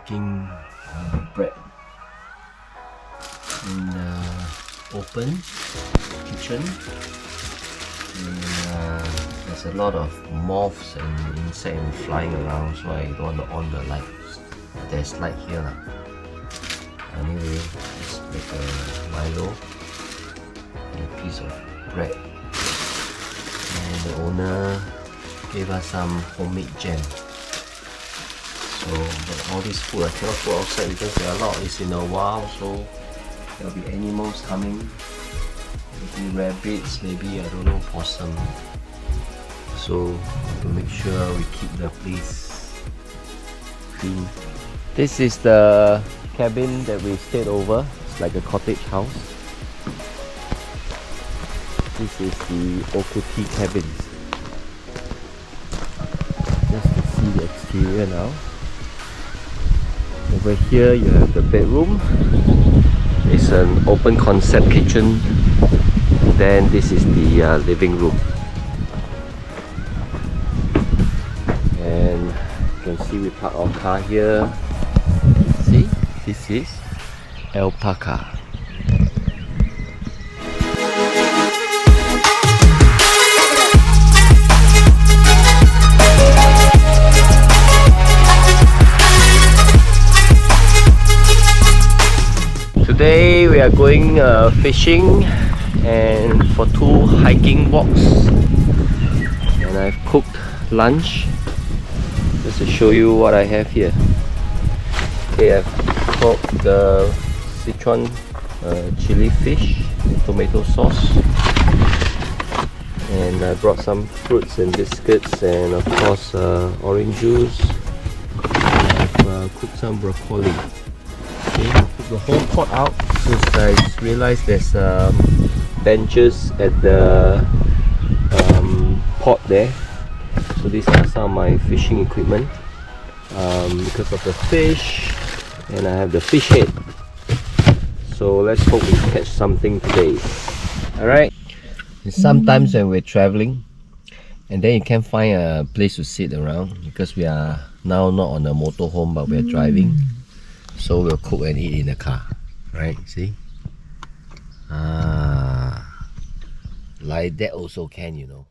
making bread in the open kitchen, and there's a lot of moths and insects flying around, so I don't want to on the lights. There's light here. Anyway, let's make a Milo and a piece of bread, and the owner gave us some homemade jam. So, but all this food I cannot put outside because there are a lot. It's in a while, so there'll be animals coming. Maybe rabbits, maybe I don't know, possum. So to make sure we keep the place clean. This is the cabin that we stayed over. It's like a cottage house. This is the Okuti cabins. Just to see the exterior now. Over here you have the bedroom. It's an open concept kitchen. Then this is the living room. And you can see we park our car here. See, this is alpaca. Today we are going fishing and for 2 hiking walks, and I've cooked lunch just to show you what I have here. Okay, I've cooked the Sichuan chili fish with tomato sauce, and I brought some fruits and biscuits, and of course orange juice. I've cooked some broccoli. Okay, took the whole pot out since I just realized there's benches at the pot there. So these are some of my fishing equipment because of the fish, and I have the fish head. So let's hope we catch something today. Alright. Sometimes when we're traveling and then you can't find a place to sit around because we are now not on a motorhome but we're driving. So we'll cook and eat in the car, right? See? Like that also can, you know.